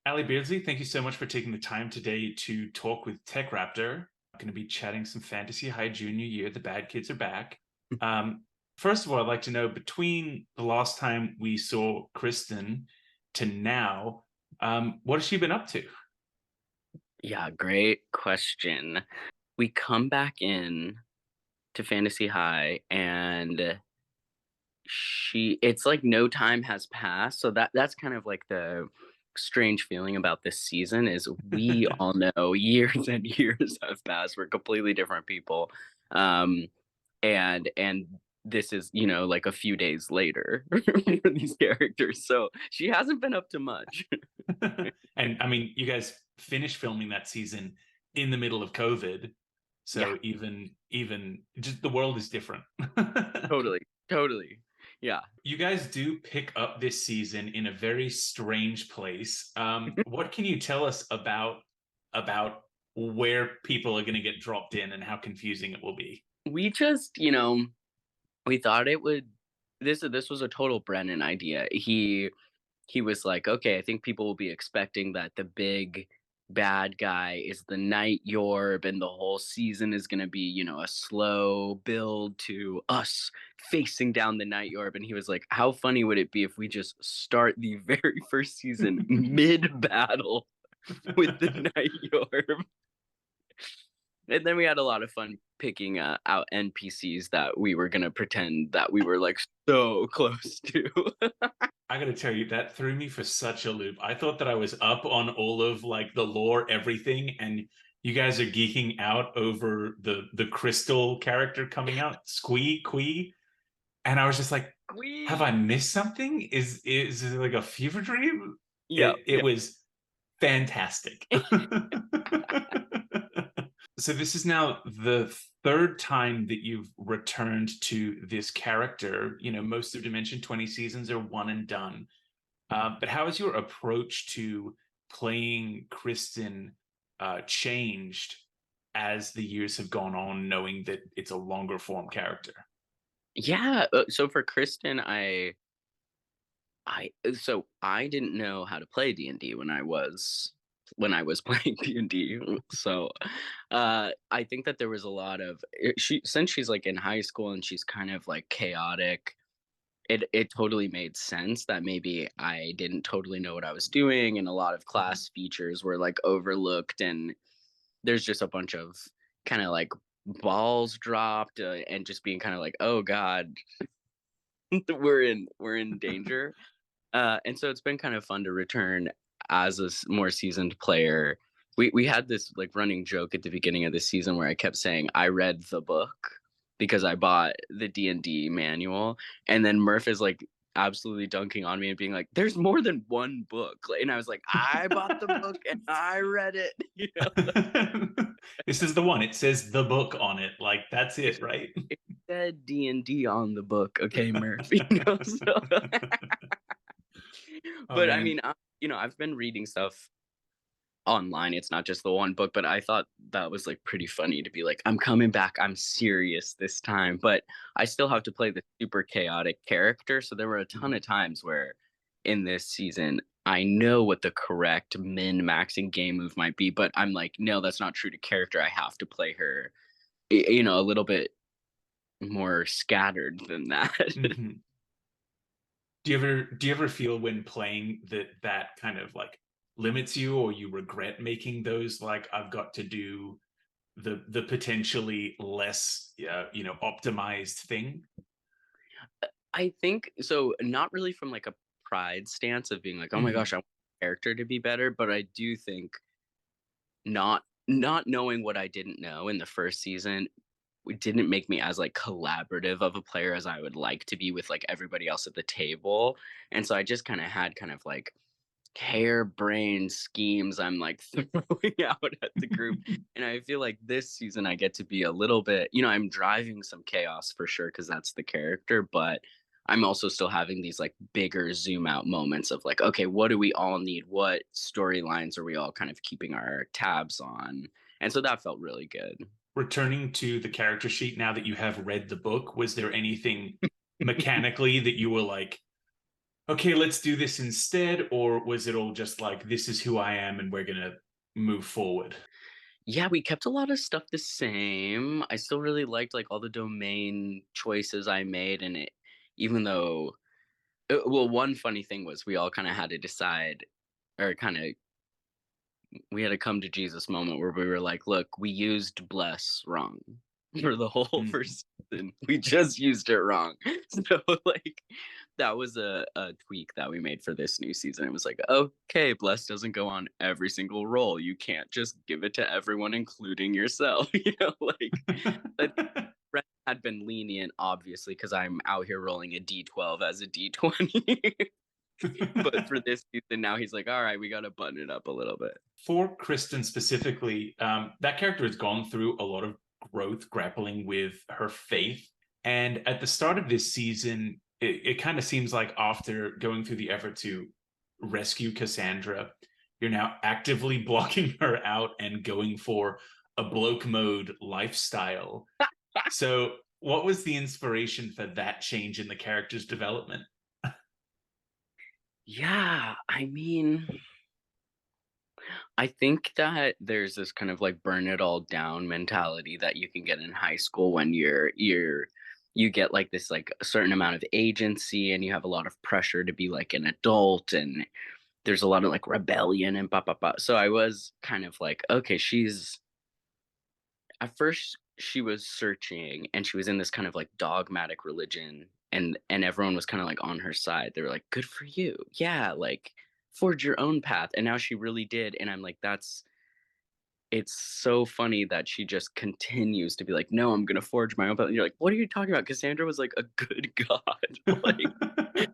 Ally Beardsley, thank you so much for taking the time today to talk with TechRaptor. I'm going to be chatting some fantasy high junior year. The bad kids are back. Um, First of all, I'd like to know between the last time we saw Kristin to now, what has she been up to? Yeah, great question. We come back in to Fantasy High and it's like no time has passed. So that's kind of like the strange feeling about this season is we all know years and years have passed. We're completely different people. Um and this is, like a few days later for these characters. So she hasn't been up to much. And I mean, you guys finished filming that season in the middle of COVID. Yeah, So even just the world is different. totally. Totally. Yeah. You guys do pick up this season in a very strange place. What can you tell us about where people are going to get dropped in and how confusing it will be? We just, we thought it would this was a total Brennan idea. He was like, "Okay, I think people will be expecting that the big bad guy is the Night Yorb and the whole season is going to be, a slow build to us facing down the Night Yorb." And he was like, "How funny would it be if we just start the very first season mid battle with the Night Yorb?" And then we had a lot of fun picking, out NPCs that we were gonna pretend that we were, like, so close to. I got to tell you, that threw me for such a loop. I thought that I was up on all of like the lore, everything, and you guys are geeking out over the crystal character coming out, Quee, and I was just like, have I We missed something? Is it like a fever dream? Yeah, It yeah. was fantastic. So this is now the third time that you've returned to this character. You know, most of Dimension 20 seasons are one and done. But how has your approach to playing Kristin changed as the years have gone on, knowing that it's a longer form character? Yeah, so for Kristen, I didn't know how to play D&D when I was playing D&D. So, I think that there was a lot of she since she's, like, in high school and she's kind of, like, chaotic. It totally made sense that maybe I didn't totally know what I was doing, and a lot of Mhm. class features were, like, overlooked, and there's just a bunch of kinda, like, balls dropped, and just being kinda like, "Oh god, we're in danger." And so it's been kind of fun to return as a more seasoned player. We had this like running joke at the beginning of the season where I kept saying I read the book because I bought the D&D manual, and then Murph is like absolutely dunking on me and being like, "There's more than one book," and I was like, "I bought the book and I read it." This is the one. It says the book on it. Like that's it, right? It said D&D on the book, okay, Murph. So, Oh but I man. mean, I've been reading stuff online. It's not just the one book, but I thought that was like pretty funny to be like, I'm coming back. I'm serious this time. But I still have to play the super chaotic character. So there were a ton of times where in this season, I know what the correct min maxing game move might be, but I'm like, no, that's not true to character. I have to play her, a little bit more scattered than that. Mhm. Do you ever feel when playing that kind of like limits you, or you regret making those like I've got to do the potentially less optimized thing? I think so, not really from like a pride stance of being like, oh my Mhm. gosh, I want the character to be better, but I do think not knowing what I didn't know in the first season, it didn't make me as, like, collaborative of a player as I would like to be with, like, everybody else at the table, and so I just kinda had kind of, like, harebrained schemes I'm, like, throwing out at the group, and I feel like this season I get to be a little bit I'm driving some chaos for sure because that's the character, but I'm also still having these, like, bigger zoom out moments of, like, "Okay, what do we all need? What storylines are we all kind of keeping our tabs on?" And so that felt really good. Returning to the character sheet now that you have read the book, was there anything mechanically that you were like, okay, let's do this instead? Or was it all just like, this is who I am and we're going to move forward? Yeah, we kept a lot of stuff the same. I still really liked like all the domain choices I made, and it, even though, well, one funny thing was we all kind of had to decide, or kind of we had a come to Jesus moment where we were like, look, we used bless wrong for the whole Mhm. first season. We just used it wrong. So like that was a tweak that we made for this new season. It was like, okay, bless doesn't go on every single role. You can't just give it to everyone, including yourself. Like that Brett had been lenient, obviously, because I'm out here rolling a D12 as a D20. But for this season now he's like, all right, we gotta button it up a little bit. For Kristin specifically, that character has gone through a lot of growth, grappling with her faith. And at the start of this season, it kind of seems like after going through the effort to rescue Cassandra, you're now actively blocking her out and going for a bloke mode lifestyle. So, what was the inspiration for that change in the character's development? Yeah, I mean, I think that there's this kind of like burn it all down mentality that you can get in high school when you get like this like a certain amount of agency and you have a lot of pressure to be like an adult, and there's a lot of like rebellion and blah blah blah. So I was kind of like, okay, she's at first she was searching and she was in this kind of like dogmatic religion, and everyone was kind of like on her side. They were like, good for you, yeah, like forge your own path. And now she really did, and I'm like, that's it's so funny that she just continues to be like, no, I'm gonna forge my own path. And you're like, what are you talking about? Cassandra was like a good god. Like,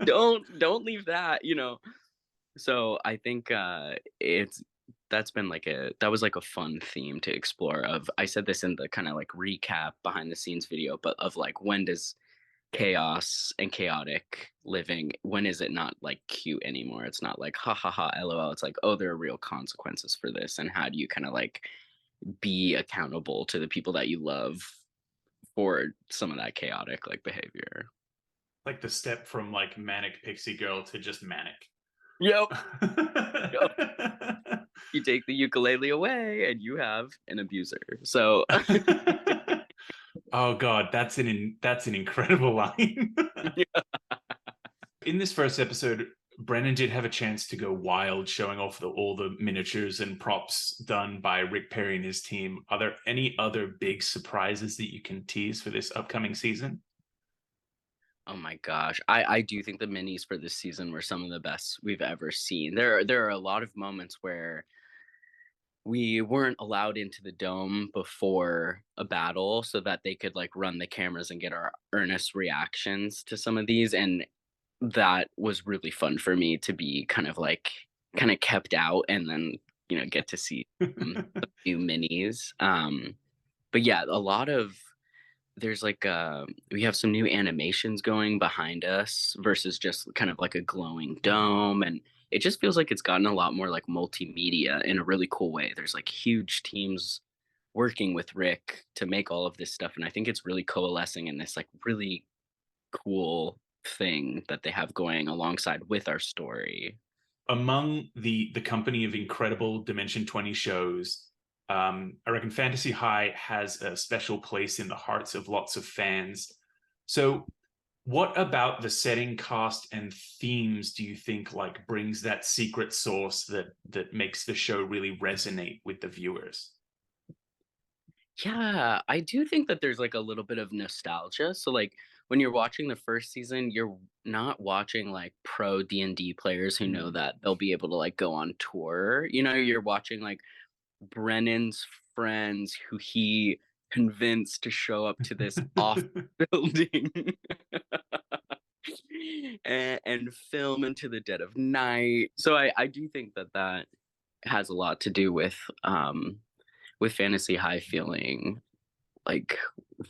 don't leave that. So I think it's that's been like a that was like a fun theme to explore. Of I said this in the kind of like recap behind the scenes video, but of like, when does chaos and chaotic living, when is it not like cute anymore? It's not like ha ha ha lol. It's like, oh, there are real consequences for this, and how do you kind of like be accountable to the people that you love for some of that chaotic like behavior. Like the step from like manic pixie girl to just manic. Yep. Yep. You take the ukulele away and you have an abuser. So Oh God, that's an incredible line. In this first episode, Brennan did have a chance to go wild, showing off all the miniatures and props done by Rick Perry and his team. Are there any other big surprises that you can tease for this upcoming season? oh my gosh. I do think the minis for this season were some of the best we've ever seen. There are a lot of moments where we weren't allowed into the dome before a battle so that they could like run the cameras and get our earnest reactions to some of these, and that was really fun for me to be kind of kept out and then get to see some new minis. But yeah, a lot of there's like we have some new animations going behind us versus just kind of like a glowing dome, and it just feels like it's gotten a lot more like multimedia in a really cool way. There's like huge teams working with Rick to make all of this stuff, and I think it's really coalescing in this like really cool thing that they have going alongside with our story. Among the company of incredible Dimension 20 shows, I reckon Fantasy High has a special place in the hearts of lots of fans. So, what about the setting, cast, and themes do you think like brings that secret sauce that makes the show really resonate with the viewers? Yeah, I do think that there's like a little bit of nostalgia. So like when you're watching the first season, you're not watching like pro D&D players who know Mm. that they'll be able to like go on tour. You're watching like Brennan's friends who he convinced to show up to this off building and film into the dead of night. So I do think that that has a lot to do with Fantasy High feeling like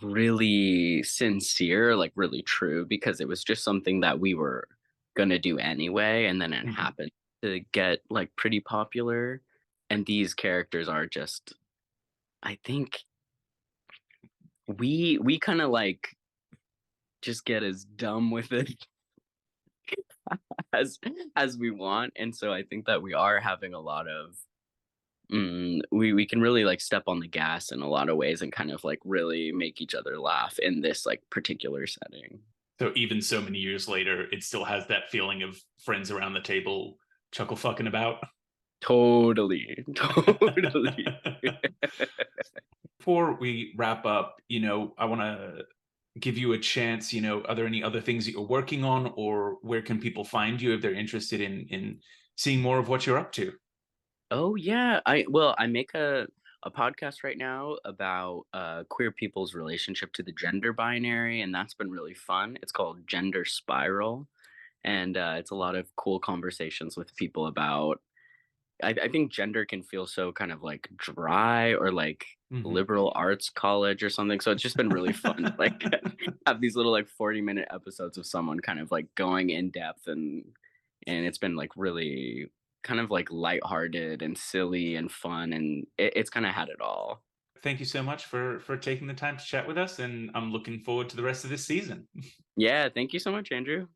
really sincere, like really true, because it was just something that we were gonna do anyway, and then it Mhm. happened to get like pretty popular. And these characters are just, I think we kind of like just get as dumb with it as as we want. And so I think that we are having a lot of we can really like step on the gas in a lot of ways and kind of like really make each other laugh in this like particular setting. So even so many years later, it still has that feeling of friends around the table chuckle fucking about. Totally. Totally. Before we wrap up, I want to give you a chance. Are there any other things that you're working on, or where can people find you if they're interested in seeing more of what you're up to? Oh yeah, I make a podcast right now about queer people's relationship to the gender binary, and that's been really fun. It's called Gender Spiral, and it's a lot of cool conversations with people about. I think gender can feel so kind of like dry or like Mhm. liberal arts college or something. So it's just been really fun to like have these little like 40-minute episodes of someone kind of like going in depth and it's been like really kind of like lighthearted and silly and fun and it's kind of had it all. Thank you so much for taking the time to chat with us, and I'm looking forward to the rest of this season. Yeah, thank you so much, Andrew.